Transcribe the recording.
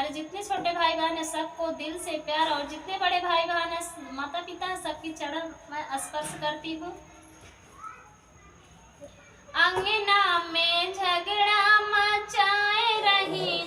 हमारे जितने छोटे भाई बहन हैं सबको दिल से प्यार, और जितने बड़े भाई बहन हैं माता पिता हैं सबकी चरण मैं स्पर्श करती हूँ। अंगना में झगड़ा मचाए रही